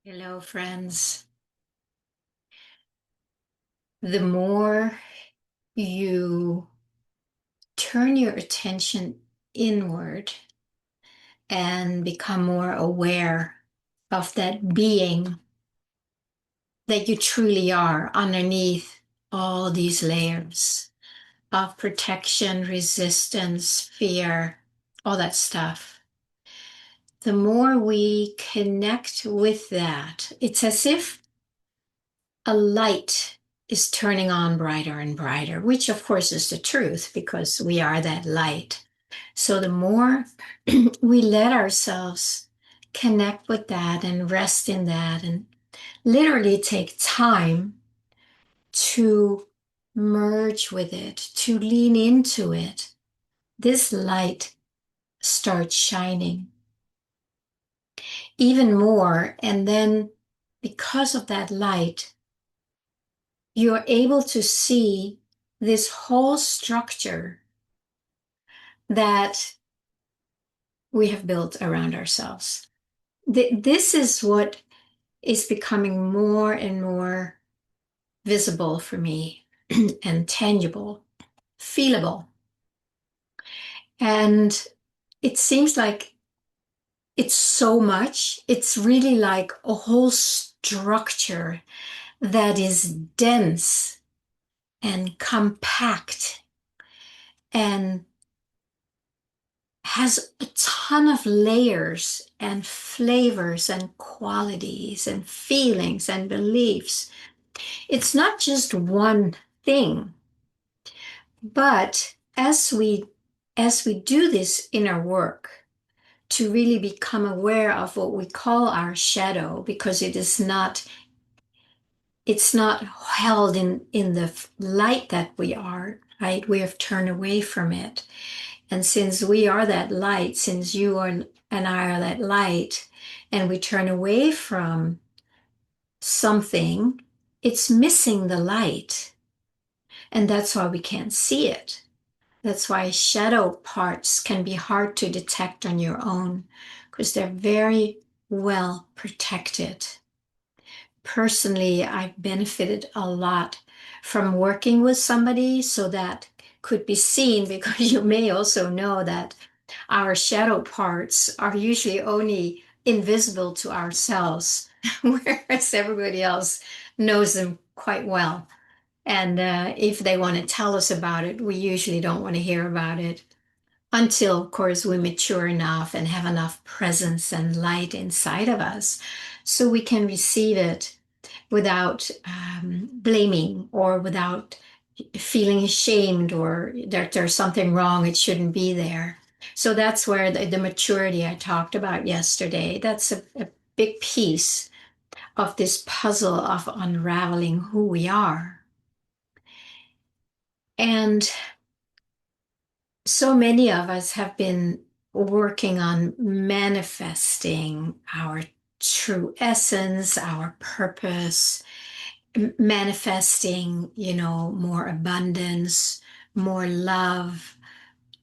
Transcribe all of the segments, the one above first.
Hello, friends. The more you turn your attention inward and become more aware of that being that you truly are underneath all these layers of protection, resistance, fear, all that stuff, the more we connect with that, it's as if a light is turning on brighter and brighter, which of course is the truth because we are that light. So the more we let ourselves connect with that and rest in that and literally take time to merge with it, to lean into it, this light starts shining even more. And then because of that light, you're able to see this whole structure that we have built around ourselves. This is what is becoming more and more visible for me and tangible, feelable. And it seems like it's so much. It's really like a whole structure that is dense and compact and has a ton of layers and flavors and qualities and feelings and beliefs. It's not just one thing, but as we do this inner work to really become aware of what we call our shadow, because it's not held in the light that we are, right? We have turned away from it. And since we are that light, since you are and I are that light, and we turn away from something, it's missing the light. And that's why we can't see it. That's why shadow parts can be hard to detect on your own because they're very well protected. Personally, I've benefited a lot from working with somebody so that could be seen because you may also know that our shadow parts are usually only invisible to ourselves, whereas everybody else knows them quite well. And if they want to tell us about it, we usually don't want to hear about it until, of course, we mature enough and have enough presence and light inside of us so we can receive it without blaming or without feeling ashamed or that there's something wrong, it shouldn't be there. So that's where the maturity I talked about yesterday, that's a big piece of this puzzle of unraveling who we are. And so many of us have been working on manifesting our true essence, our purpose, manifesting, more abundance, more love,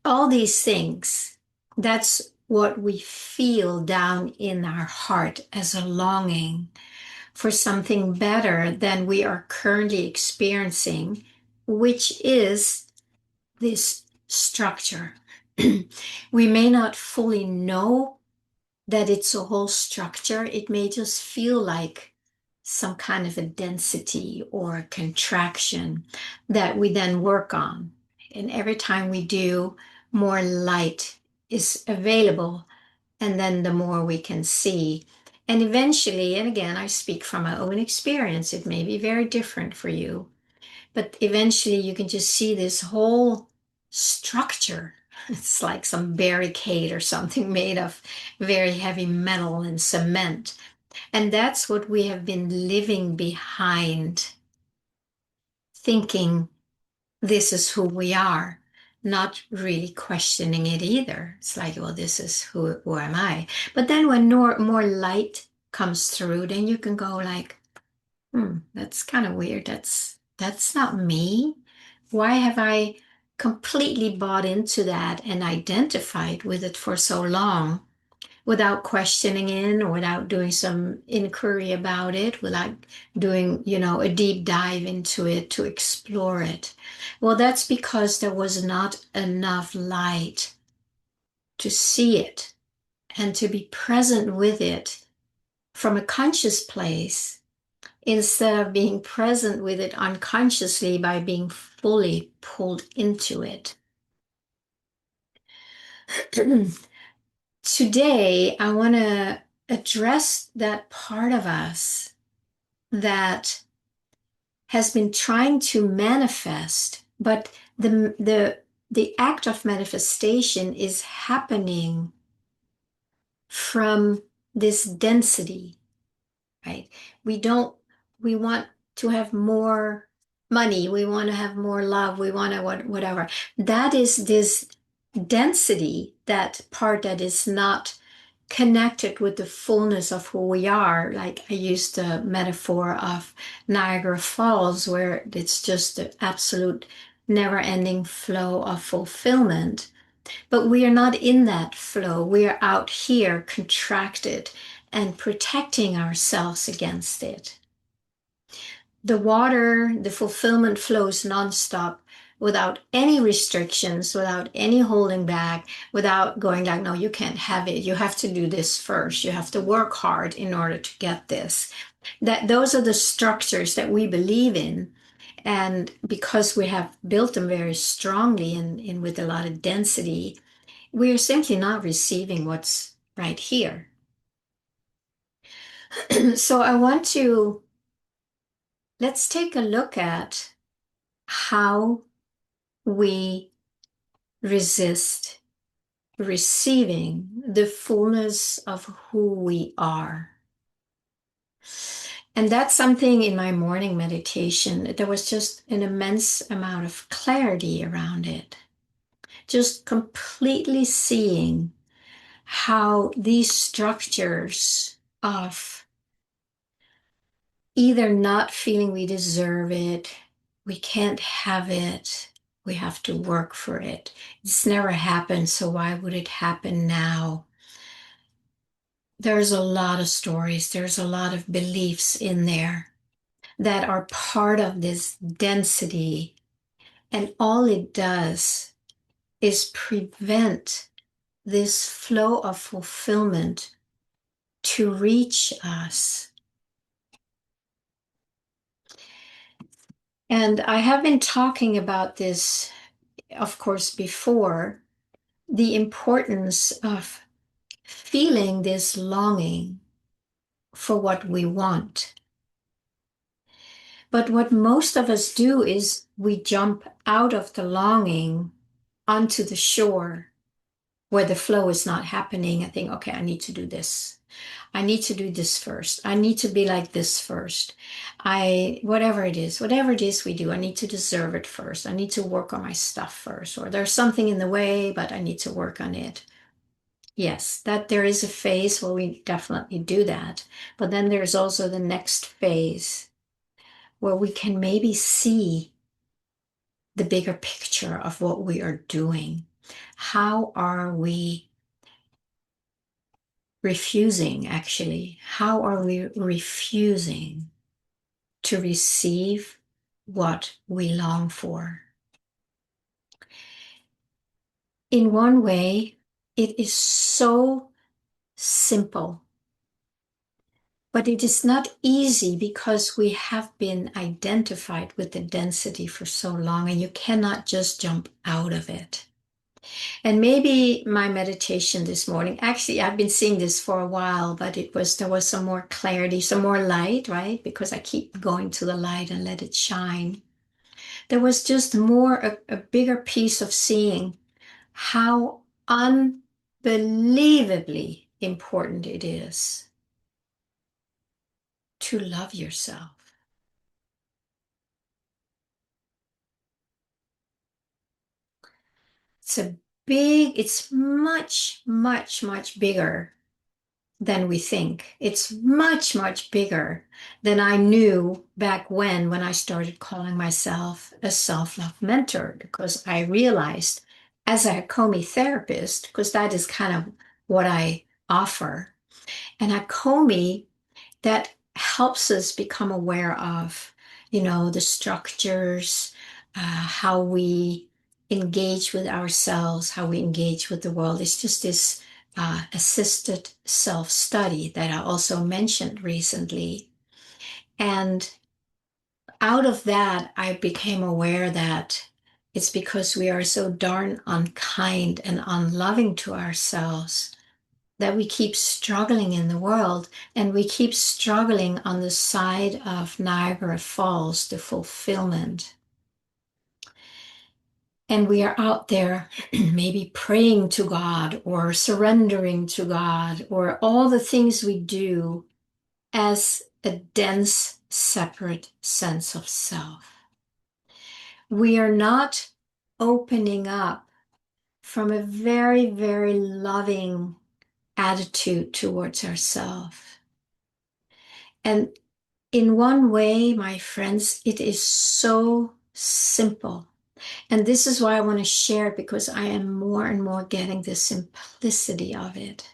all these things. That's what we feel down in our heart as a longing for something better than we are currently experiencing, which is this structure. We may not fully know that it's a whole structure. It may just feel like some kind of a density or a contraction that we then work on. And every time we do, more light is available, and then the more we can see. And eventually, and again, I speak from my own experience, it may be very different for you, but eventually you can just see this whole structure. It's like some barricade or something made of very heavy metal and cement. And that's what we have been living behind, thinking this is who we are, not really questioning it either. It's like, well, this is who am I? But then when more light comes through, then you can go like, that's kind of weird. That's not me. Why have I completely bought into that and identified with it for so long without questioning it or without doing some inquiry about it, without doing, a deep dive into it to explore it. Well, that's because there was not enough light to see it and to be present with it from a conscious place instead of being present with it unconsciously by being fully pulled into it. Today, I want to address that part of us that has been trying to manifest, but the act of manifestation is happening from this density, right? We don't, we want to have more money, we want to have more love, we want to whatever. That is this density, that part that is not connected with the fullness of who we are. Like I used the metaphor of Niagara Falls, where it's just the absolute never-ending flow of fulfillment. But we are not in that flow. We are out here contracted and protecting ourselves against it. The water, the fulfillment flows nonstop without any restrictions, without any holding back, without going like, no, you can't have it. You have to do this first. You have to work hard in order to get this. Those are the structures that we believe in. And because we have built them very strongly and with a lot of density, we are simply not receiving what's right here. So let's take a look at how we resist receiving the fullness of who we are. And that's something in my morning meditation. There was just an immense amount of clarity around it. Just completely seeing how these structures of either not feeling we deserve it, we can't have it, we have to work for it. It's never happened, so why would it happen now? There's a lot of stories, there's a lot of beliefs in there that are part of this density, and all it does is prevent this flow of fulfillment to reach us. And I have been talking about this, of course, before, the importance of feeling this longing for what we want. But what most of us do is we jump out of the longing onto the shore where the flow is not happening. I think, okay, I need to do this. I need to do this first. I need to be like this first. Whatever it is we do, I need to deserve it first. I need to work on my stuff first. Or there's something in the way, but I need to work on it. Yes, that there is a phase where we definitely do that. But then there's also the next phase where we can maybe see the bigger picture of what we are doing. How are we refusing, actually? How are we refusing to receive what we long for? In one way, it is so simple, but it is not easy because we have been identified with the density for so long, and you cannot just jump out of it. And maybe my meditation this morning, actually, I've been seeing this for a while, but there was some more clarity, some more light, right? Because I keep going to the light and let it shine. There was just a bigger piece of seeing how unbelievably important it is to love yourself. It's much, much, much bigger than we think. It's much, much bigger than I knew back when I started calling myself a self-love mentor, because I realized as a Hakomi therapist, because that is kind of what I offer. And at Comey, that helps us become aware of, the structures, how we engage with ourselves, how we engage with the world. It's just this assisted self-study that I also mentioned recently. And out of that, I became aware that it's because we are so darn unkind and unloving to ourselves that we keep struggling in the world, and we keep struggling on the side of Niagara Falls, the fulfillment. And we are out there maybe praying to God or surrendering to God or all the things we do as a dense, separate sense of self. We are not opening up from a very, very loving attitude towards ourselves. And in one way, my friends, it is so simple. And this is why I want to share it, because I am more and more getting the simplicity of it.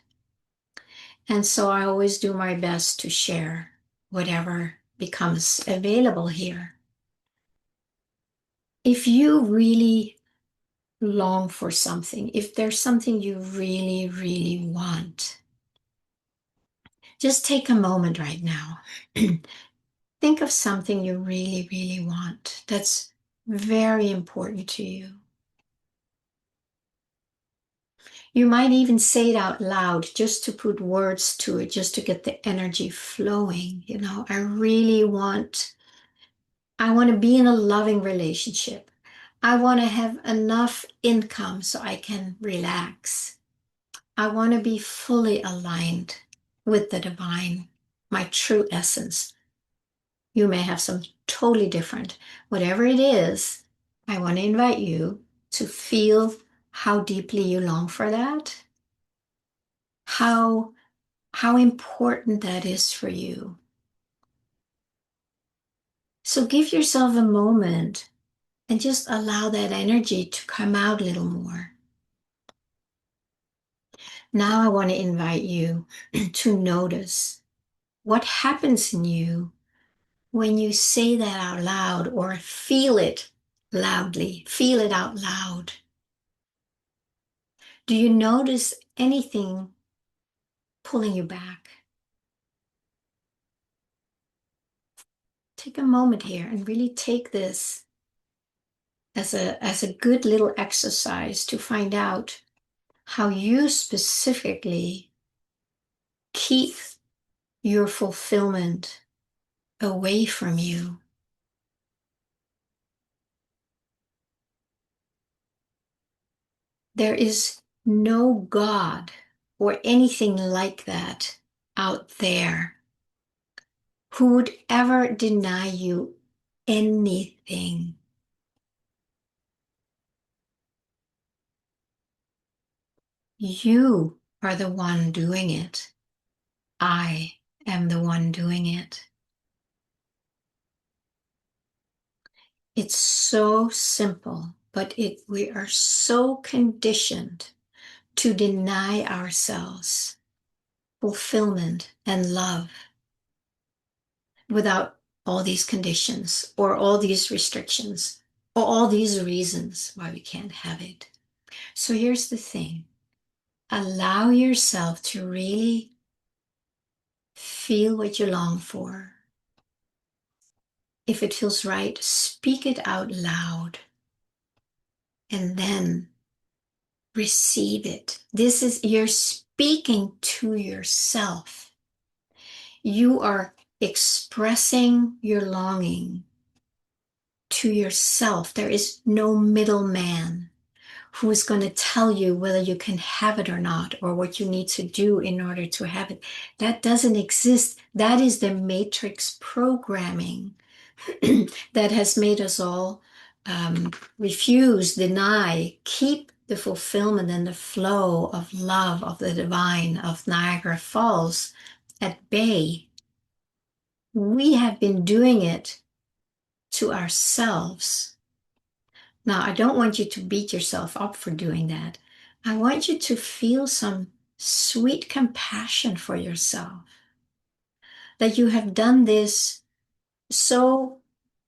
And so I always do my best to share whatever becomes available here. If you really long for something, if there's something you really, really want, just take a moment right now. Think of something you really, really want that's very important to you. You might even say it out loud just to put words to it, just to get the energy flowing. I want to be in a loving relationship. I want to have enough income so I can relax. I want to be fully aligned with the divine, my true essence. You may have some totally different. Whatever it is, I want to invite you to feel how deeply you long for that, how important that is for you. So give yourself a moment and just allow that energy to come out a little more. Now I want to invite you to notice what happens in you when you say that out loud or feel it loudly, feel it out loud. Do you notice anything pulling you back? Take a moment here and really take this as a good little exercise to find out how you specifically keep your fulfillment away from you. There is no God or anything like that out there who would ever deny you anything. You are the one doing it. I am the one doing it. It's so simple, but we are so conditioned to deny ourselves fulfillment and love without all these conditions or all these restrictions or all these reasons why we can't have it. So here's the thing. Allow yourself to really feel what you long for. If it feels right, speak it out loud and then receive it. You're speaking to yourself. You are expressing your longing to yourself. There is no middleman who is going to tell you whether you can have it or not, or what you need to do in order to have it. That doesn't exist. That is the matrix programming that has made us all refuse, deny, keep the fulfillment and the flow of love of the divine of Niagara Falls at bay. We have been doing it to ourselves. Now, I don't want you to beat yourself up for doing that. I want you to feel some sweet compassion for yourself that you have done this so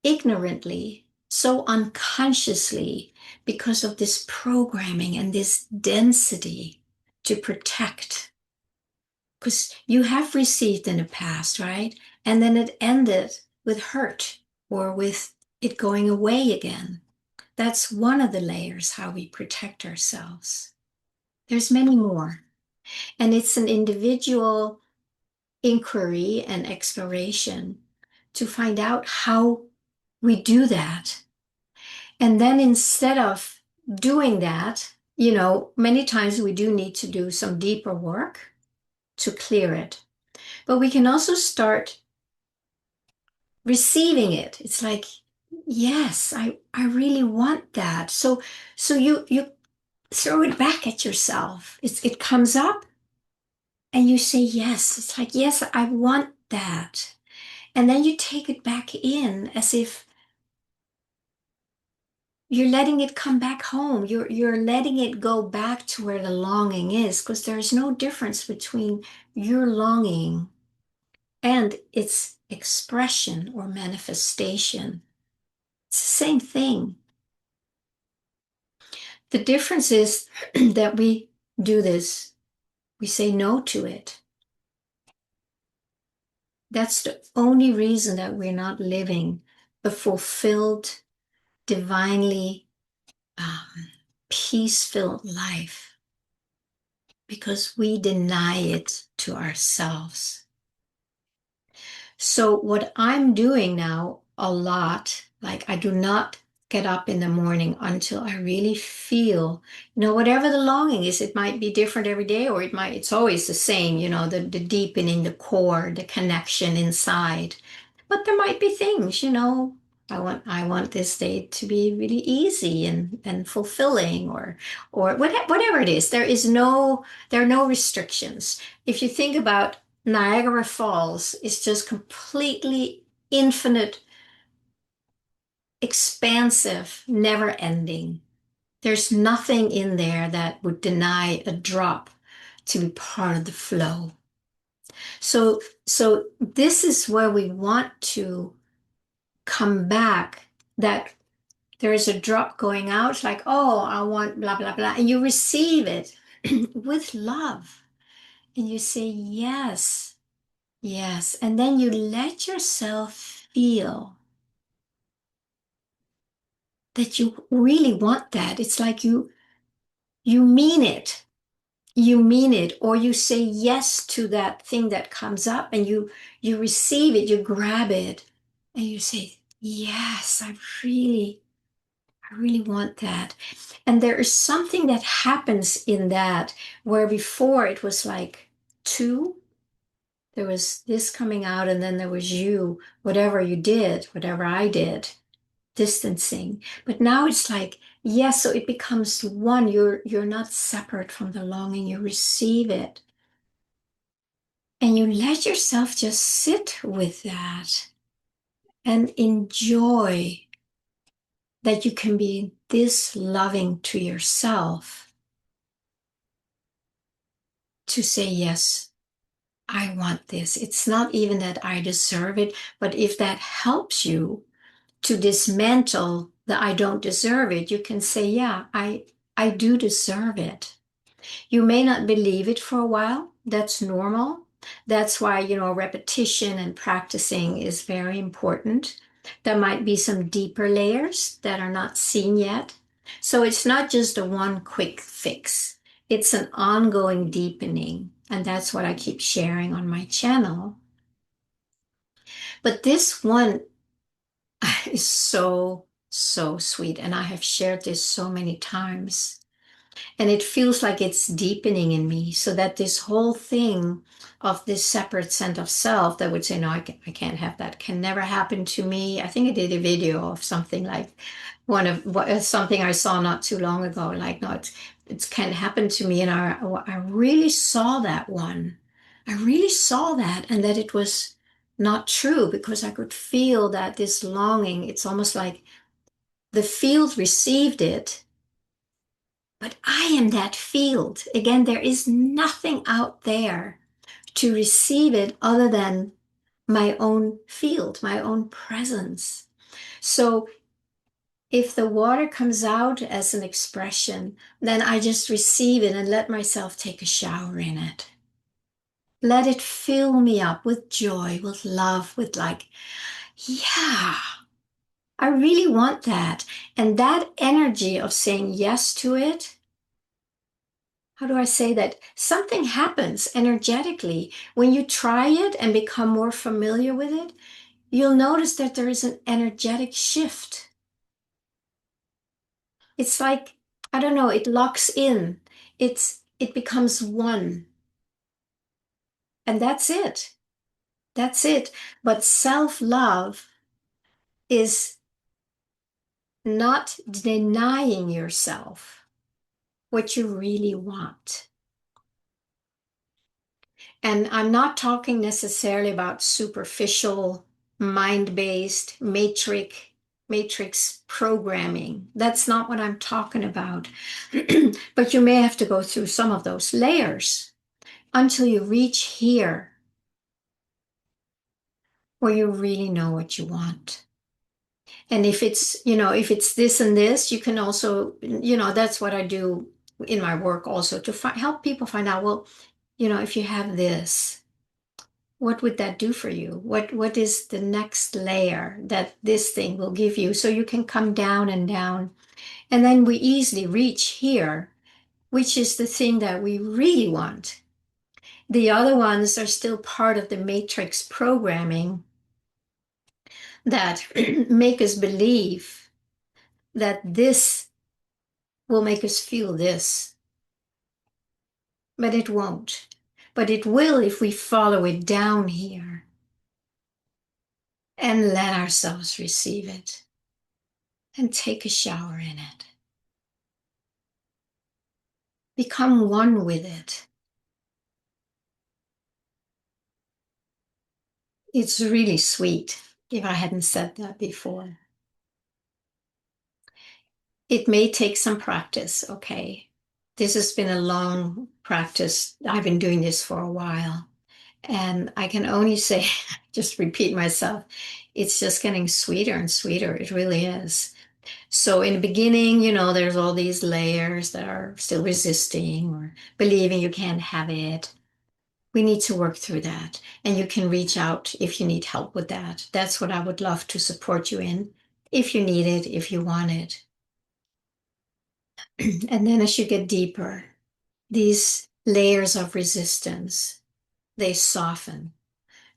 ignorantly, so unconsciously because of this programming and this density to protect. Because you have received in the past, right? And then it ended with hurt or with it going away again. That's one of the layers how we protect ourselves. There's many more. And it's an individual inquiry and exploration to find out how we do that. And then instead of doing that, many times we do need to do some deeper work to clear it. But we can also start receiving it. It's like, yes, I really want that. So you throw it back at yourself. It comes up and you say yes. It's like, yes, I want that. And then you take it back in as if you're letting it come back home. You're letting it go back to where the longing is, because there's no difference between your longing and its expression or manifestation. It's the same thing. The difference is that we do this, we say no to it. That's the only reason that we're not living a fulfilled, divinely peace-filled life, because we deny it to ourselves. So what I'm doing now a lot, like I do not get up in the morning until I really feel, whatever the longing is, it might be different every day, or it's always the same, the deepening, the core, the connection inside. But there might be things, I want this day to be really easy and fulfilling, or whatever it is. There are no restrictions. If you think about Niagara Falls, it's just completely infinite, expansive, never ending. There's nothing in there that would deny a drop to be part of the flow. So this is where we want to come back, that there is a drop going out. It's like, oh, I want blah, blah, blah. And you receive it with love. And you say, yes, yes. And then you let yourself feel that you really want that. It's like you mean it. You mean it, or you say yes to that thing that comes up, and you receive it, you grab it, and you say, yes, I really want that. And there is something that happens in that, where before it was like two, there was this coming out, and then there was you, whatever you did, whatever I did, distancing. But now it's like, yes, so it becomes one. You're not separate from the longing, you receive it. And you let yourself just sit with that and enjoy that you can be this loving to yourself, to say, yes, I want this. It's not even that I deserve it, but if that helps you to dismantle the I don't deserve it, you can say, yeah, I do deserve it. You may not believe it for a while. That's normal. That's why, repetition and practicing is very important. There might be some deeper layers that are not seen yet. So it's not just a one quick fix. It's an ongoing deepening. And that's what I keep sharing on my channel. But this one is so, so sweet. And I have shared this so many times. And it feels like it's deepening in me, so that this whole thing of this separate sense of self that would say, no, I can't have that, can never happen to me. I think I did a video of something like something I saw not too long ago, like, no, it can't happen to me. And I really saw that one. I really saw that, and that it was not true, because I could feel that this longing, it's almost like the field received it, But I am that field. Again, there is nothing out there to receive it other than my own field, my own presence. So if the water comes out as an expression, then I just receive it and let myself take a shower in it. Let it fill me up with joy, with love, with like, yeah, I really want that. And that energy of saying yes to it, how do I say that? Something happens energetically. When you try it and become more familiar with it, you'll notice that there is an energetic shift. It's like, I don't know, it locks in. It becomes one. And that's it. That's it. But self-love is not denying yourself what you really want. And I'm not talking necessarily about superficial, mind-based, matrix programming. That's not what I'm talking about. But you may have to go through some of those layers until you reach here where you really know what you want. And if it's this and this, you can also, that's what I do in my work also to help people find out, well, if you have this, what would that do for you? What is the next layer that this thing will give you? So you can come down and down. And then we easily reach here, which is the thing that we really want. The other ones are still part of the matrix programming that make us believe that this will make us feel this, but it won't. But it will if we follow it down here and let ourselves receive it and take a shower in it. Become one with it. It's really sweet, if I hadn't said that before. It may take some practice, okay? This has been a long practice. I've been doing this for a while. And I can only say, just repeat myself, it's just getting sweeter and sweeter. It really is. So in the beginning, there's all these layers that are still resisting or believing you can't have it. We need to work through that. And you can reach out if you need help with that. That's what I would love to support you in, if you need it, if you want it. And then as you get deeper, these layers of resistance, they soften.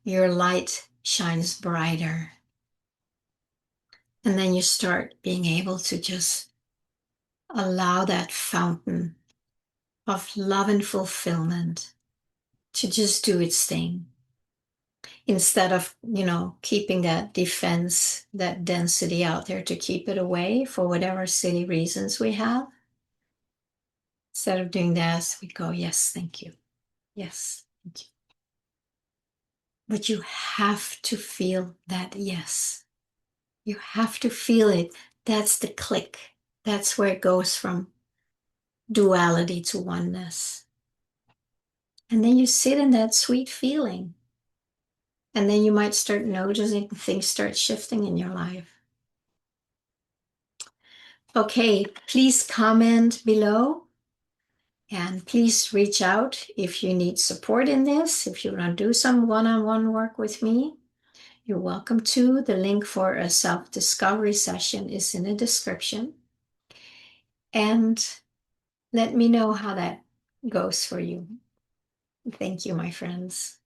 Your light shines brighter. And then you start being able to just allow that fountain of love and fulfillment to just do its thing. Instead of, keeping that defense, that density out there to keep it away for whatever silly reasons we have. Instead of doing that, we go, yes, thank you. Yes, thank you. But you have to feel that yes. You have to feel it. That's the click. That's where it goes from duality to oneness. And then you sit in that sweet feeling. And then you might start noticing things start shifting in your life. Okay, please comment below. And please reach out if you need support in this. If you want to do some one-on-one work with me, you're welcome to. The link for a self-discovery session is in the description. And let me know how that goes for you. Thank you, my friends.